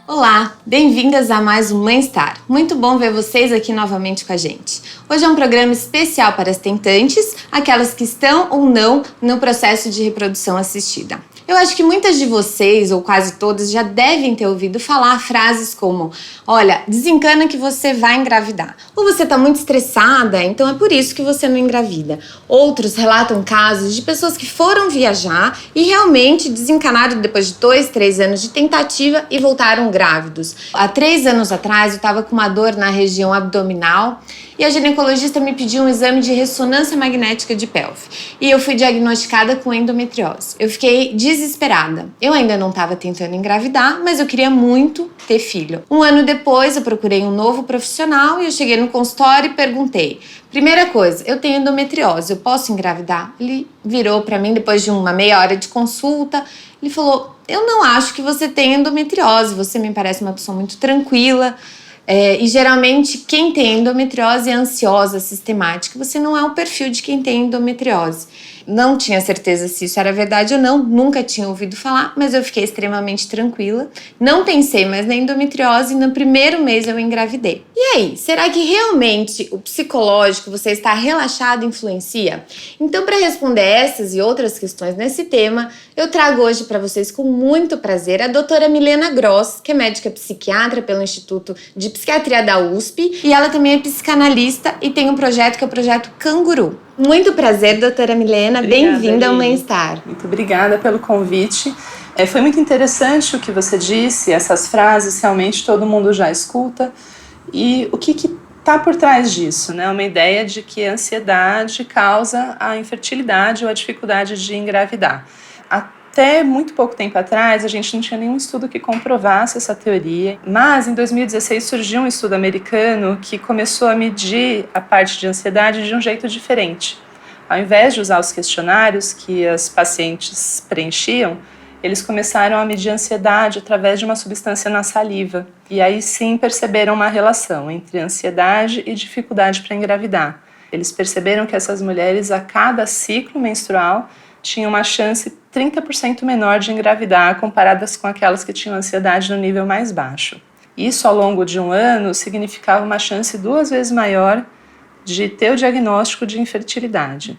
Olá, bem-vindas a mais um Mãe-Star. Muito bom ver vocês aqui novamente com a gente. Hoje é um programa especial para as tentantes, aquelas que estão ou não no processo de reprodução assistida. Eu acho que muitas de vocês, ou quase todas, já devem ter ouvido falar frases como: olha, desencana que você vai engravidar. Ou você está muito estressada, então é por isso que você não engravida. Outros relatam casos de pessoas que foram viajar e realmente desencanaram depois de 2, 3 anos de tentativa e voltaram grávidos. Há 3 anos atrás eu estava com uma dor na região abdominal e a ginecologista me pediu um exame de ressonância magnética de pelve. E eu fui diagnosticada com endometriose. Eu fiquei desesperada. Eu ainda não estava tentando engravidar, mas eu queria muito ter filho. 1 ano depois, eu procurei um novo profissional e eu cheguei no consultório e perguntei: primeira coisa, eu tenho endometriose, eu posso engravidar? Ele virou para mim depois de uma meia hora de consulta. Ele falou: eu não acho que você tem endometriose, você me parece uma pessoa muito tranquila. E geralmente quem tem endometriose é ansiosa, sistemática. Você não é o perfil de quem tem endometriose. Não tinha certeza se isso era verdade ou não, nunca tinha ouvido falar, mas eu fiquei extremamente tranquila. Não pensei mais na endometriose e no primeiro mês eu engravidei. E aí, será que realmente o psicológico, você estar relaxado, influencia? Então, para responder essas e outras questões nesse tema, eu trago hoje para vocês com muito prazer a doutora Milena Gross, que é médica psiquiatra pelo Instituto de Psiquiatria da USP, e ela também é psicanalista e tem um projeto que é o Projeto Canguru. Muito prazer, doutora Milena. Bem-vinda ao Mãe-Star. Muito obrigada pelo convite. Foi muito interessante o que você disse, essas frases realmente todo mundo já escuta. E o que está por trás disso, né? Uma ideia de que a ansiedade causa a infertilidade ou a dificuldade de engravidar. Até muito pouco tempo atrás, a gente não tinha nenhum estudo que comprovasse essa teoria, mas em 2016 surgiu um estudo americano que começou a medir a parte de ansiedade de um jeito diferente. Ao invés de usar os questionários que as pacientes preenchiam, eles começaram a medir a ansiedade através de uma substância na saliva. E aí sim perceberam uma relação entre ansiedade e dificuldade para engravidar. Eles perceberam que essas mulheres, a cada ciclo menstrual, tinham uma chance 30% menor de engravidar comparadas com aquelas que tinham ansiedade no nível mais baixo. Isso, ao longo de 1 ano, significava uma chance 2 vezes maior de ter o diagnóstico de infertilidade.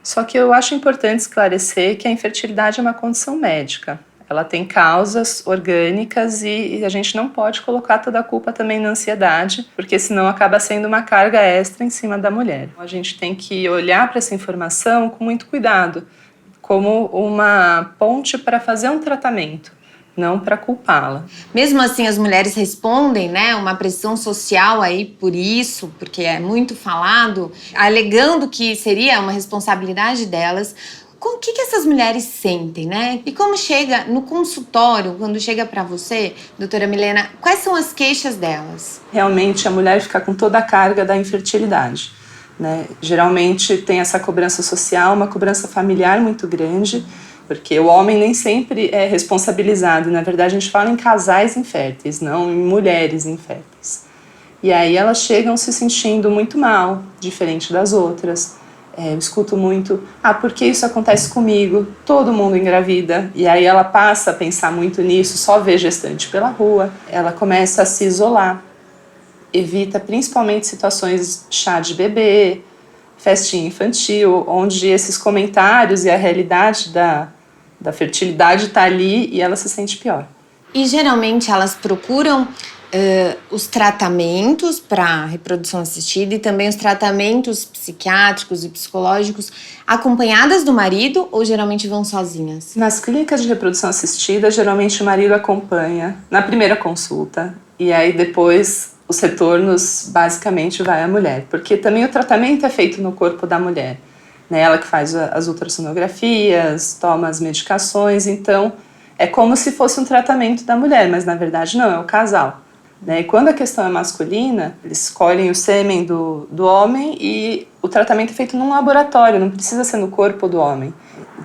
Só que eu acho importante esclarecer que a infertilidade é uma condição médica. Ela tem causas orgânicas e a gente não pode colocar toda a culpa também na ansiedade, porque senão acaba sendo uma carga extra em cima da mulher. A gente tem que olhar para essa informação com muito cuidado, como uma ponte para fazer um tratamento, não para culpá-la. Mesmo assim, as mulheres respondem, né, uma pressão social aí por isso, porque é muito falado, alegando que seria uma responsabilidade delas. O que essas mulheres sentem, né? E como chega no consultório, quando chega para você, doutora Milena, quais são as queixas delas? Realmente, a mulher fica com toda a carga da infertilidade, né? Geralmente tem essa cobrança social, uma cobrança familiar muito grande, porque o homem nem sempre é responsabilizado. Na verdade, a gente fala em casais inférteis, não em mulheres inférteis. E aí elas chegam se sentindo muito mal, diferente das outras. Eu escuto muito: por que isso acontece comigo? Todo mundo engravida. E aí ela passa a pensar muito nisso, só vê gestante pela rua. Ela começa a se isolar. Evita principalmente situações de chá de bebê, festinha infantil, onde esses comentários e a realidade da fertilidade está ali e ela se sente pior. E geralmente elas procuram os tratamentos para reprodução assistida e também os tratamentos psiquiátricos e psicológicos acompanhadas do marido ou geralmente vão sozinhas? Nas clínicas de reprodução assistida, geralmente o marido acompanha na primeira consulta e aí depois os retornos basicamente vai à mulher, porque também o tratamento é feito no corpo da mulher, né? Ela que faz as ultrassonografias, toma as medicações, então é como se fosse um tratamento da mulher, mas na verdade não, é o casal. Né? E quando a questão é masculina, eles escolhem o sêmen do homem e o tratamento é feito num laboratório, não precisa ser no corpo do homem.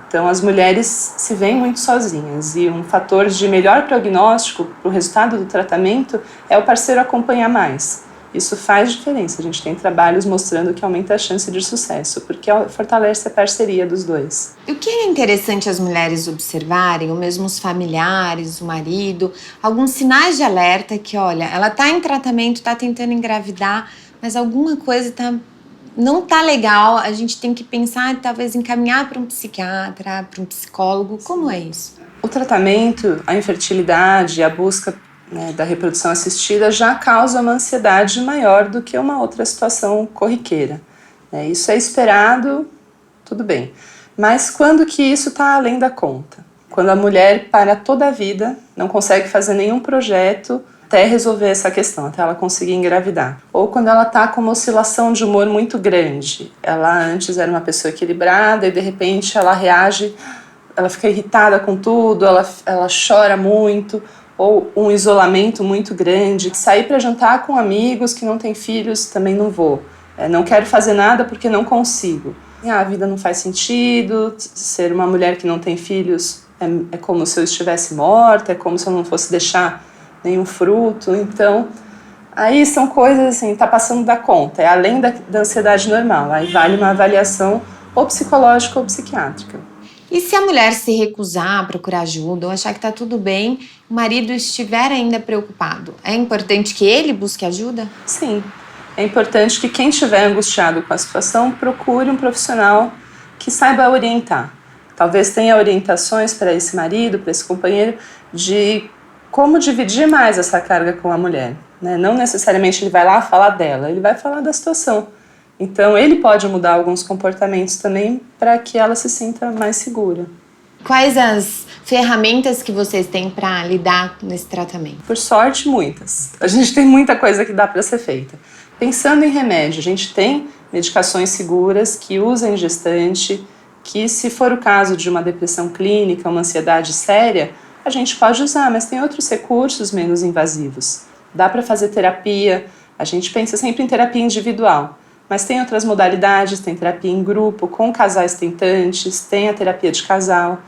Então as mulheres se veem muito sozinhas e um fator de melhor prognóstico para o resultado do tratamento é o parceiro acompanhar mais. Isso faz diferença. A gente tem trabalhos mostrando que aumenta a chance de sucesso, porque fortalece a parceria dos dois. E o que é interessante as mulheres observarem, ou mesmo os familiares, o marido, alguns sinais de alerta que, olha, ela está em tratamento, está tentando engravidar, mas alguma coisa não tá legal, a gente tem que pensar talvez encaminhar para um psiquiatra, para um psicólogo. Como é isso? O tratamento, a infertilidade, a busca, né, da reprodução assistida já causa uma ansiedade maior do que uma outra situação corriqueira. Isso é esperado, tudo bem. Mas quando que isso está além da conta? Quando a mulher para toda a vida, não consegue fazer nenhum projeto até resolver essa questão, até ela conseguir engravidar. Ou quando ela está com uma oscilação de humor muito grande. Ela antes era uma pessoa equilibrada e de repente ela reage, ela fica irritada com tudo, ela chora muito, ou um isolamento muito grande. Sair para jantar com amigos que não têm filhos, também não vou. Não quero fazer nada porque não consigo. A vida não faz sentido, ser uma mulher que não tem filhos é como se eu estivesse morta, é como se eu não fosse deixar nenhum fruto. Então, aí são coisas assim, tá passando da conta, é além da ansiedade normal. Aí vale uma avaliação ou psicológica ou psiquiátrica. E se a mulher se recusar a procurar ajuda ou achar que tá tudo bem, o marido estiver ainda preocupado, é importante que ele busque ajuda? Sim, é importante que quem estiver angustiado com a situação procure um profissional que saiba orientar. Talvez tenha orientações para esse marido, para esse companheiro, de como dividir mais essa carga com a mulher. Não necessariamente ele vai lá falar dela, ele vai falar da situação. Então, ele pode mudar alguns comportamentos também para que ela se sinta mais segura. Quais as ferramentas que vocês têm para lidar nesse tratamento? Por sorte, muitas. A gente tem muita coisa que dá para ser feita. Pensando em remédio, a gente tem medicações seguras que usa em gestante, que se for o caso de uma depressão clínica, uma ansiedade séria, a gente pode usar, mas tem outros recursos menos invasivos. Dá para fazer terapia, a gente pensa sempre em terapia individual. Mas tem outras modalidades, tem terapia em grupo, com casais tentantes, tem a terapia de casal.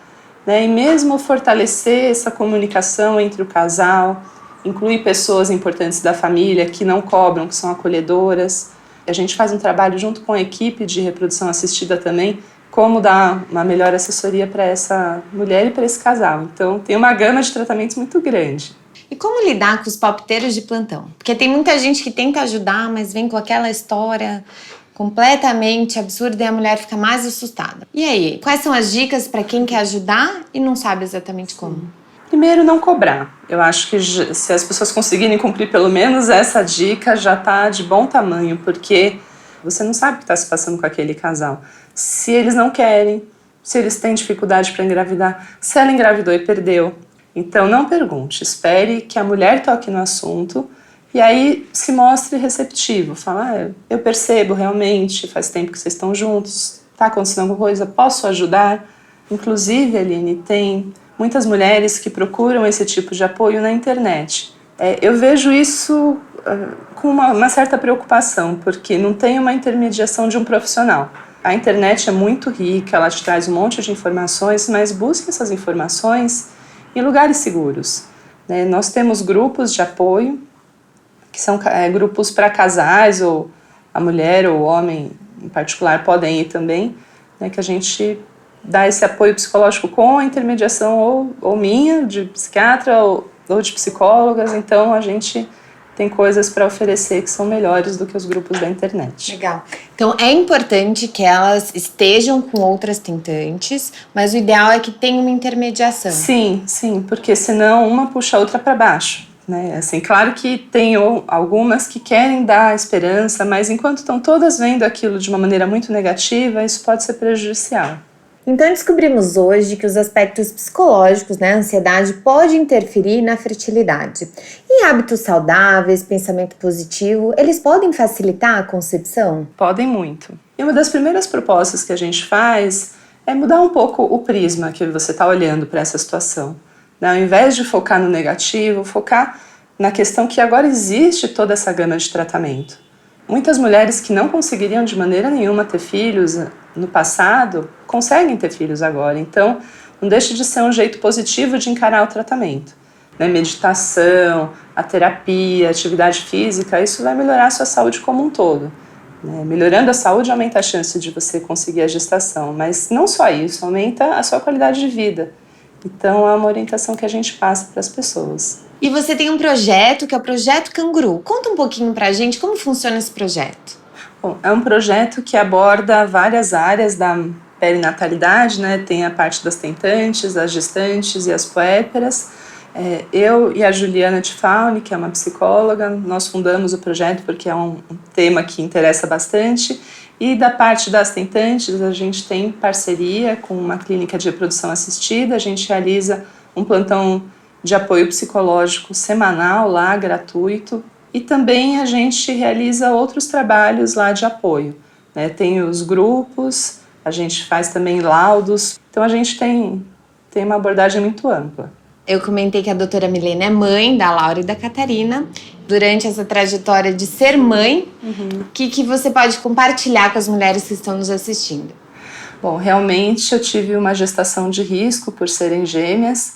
E mesmo fortalecer essa comunicação entre o casal, incluir pessoas importantes da família que não cobram, que são acolhedoras. A gente faz um trabalho junto com a equipe de reprodução assistida também, como dar uma melhor assessoria para essa mulher e para esse casal. Então tem uma gama de tratamentos muito grande. E como lidar com os palpiteiros de plantão? Porque tem muita gente que tenta ajudar, mas vem com aquela história completamente absurda e a mulher fica mais assustada. E aí, quais são as dicas para quem quer ajudar e não sabe exatamente como? Primeiro, não cobrar. Eu acho que se as pessoas conseguirem cumprir pelo menos essa dica, já está de bom tamanho, porque você não sabe o que está se passando com aquele casal. Se eles não querem, se eles têm dificuldade para engravidar, se ela engravidou e perdeu. Então, não pergunte, espere que a mulher toque no assunto e aí se mostre receptivo. Fala, eu percebo realmente, faz tempo que vocês estão juntos, está acontecendo alguma coisa, posso ajudar? Inclusive, Aline, tem muitas mulheres que procuram esse tipo de apoio na internet. Eu vejo isso com uma certa preocupação, porque não tem uma intermediação de um profissional. A internet é muito rica, ela te traz um monte de informações, mas busque essas informações em lugares seguros. Nós temos grupos de apoio, que são grupos para casais, ou a mulher ou o homem em particular podem ir também, que a gente dá esse apoio psicológico com a intermediação ou minha, de psiquiatra ou de psicólogas. Então a gente tem coisas para oferecer que são melhores do que os grupos da internet. Legal. Então é importante que elas estejam com outras tentantes, mas o ideal é que tenha uma intermediação. Sim, porque senão uma puxa a outra para baixo. Assim, claro que tem algumas que querem dar esperança, mas enquanto estão todas vendo aquilo de uma maneira muito negativa, isso pode ser prejudicial. Então descobrimos hoje que os aspectos psicológicos, a ansiedade, pode interferir na fertilidade. E hábitos saudáveis, pensamento positivo, eles podem facilitar a concepção? Podem muito. E uma das primeiras propostas que a gente faz é mudar um pouco o prisma que você está olhando para essa situação. Ao invés de focar no negativo, focar na questão que agora existe toda essa gama de tratamento. Muitas mulheres que não conseguiriam de maneira nenhuma ter filhos no passado, conseguem ter filhos agora. Então, não deixe de ser um jeito positivo de encarar o tratamento. né, meditação, a terapia, a atividade física, isso vai melhorar a sua saúde como um todo. Melhorando a saúde, aumenta a chance de você conseguir a gestação, mas não só isso, aumenta a sua qualidade de vida. Então, é uma orientação que a gente passa para as pessoas. E você tem um projeto, que é o Projeto Canguru. Conta um pouquinho pra gente como funciona esse projeto. Bom, é um projeto que aborda várias áreas da perinatalidade, né? Tem a parte das tentantes, as gestantes e as puérperas. Eu e a Juliana Tifauni, que é uma psicóloga, nós fundamos o projeto porque é um tema que interessa bastante. E da parte das tentantes, a gente tem parceria com uma clínica de reprodução assistida, a gente realiza um plantão de apoio psicológico semanal lá, gratuito, e também a gente realiza outros trabalhos lá de apoio, né? Tem os grupos, a gente faz também laudos, então a gente tem uma abordagem muito ampla. Eu comentei que a doutora Milena é mãe da Laura e da Catarina. Durante essa trajetória de ser mãe, o que você pode compartilhar com as mulheres que estão nos assistindo? Bom, realmente eu tive uma gestação de risco por serem gêmeas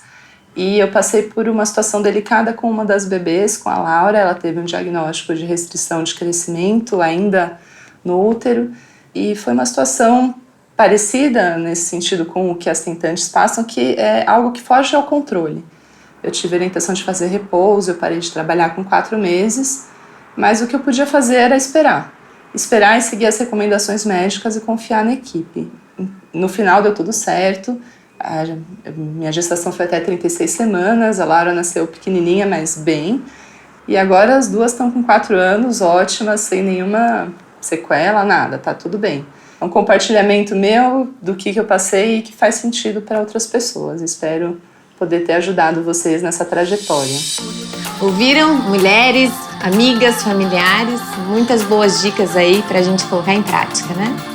e eu passei por uma situação delicada com uma das bebês, com a Laura. Ela teve um diagnóstico de restrição de crescimento ainda no útero e foi uma situação parecida nesse sentido com o que as tentantes passam, que é algo que foge ao controle. Eu tive a orientação de fazer repouso, eu parei de trabalhar com 4 meses, mas o que eu podia fazer era esperar e seguir as recomendações médicas e confiar na equipe. No final deu tudo certo, minha gestação foi até 36 semanas, a Laura nasceu pequenininha, mas bem, e agora as duas estão com 4 anos, ótimas, sem nenhuma sequela, nada, tá tudo bem. É um compartilhamento meu do que eu passei e que faz sentido para outras pessoas. Espero poder ter ajudado vocês nessa trajetória. Ouviram? Mulheres, amigas, familiares, muitas boas dicas aí para a gente colocar em prática, né?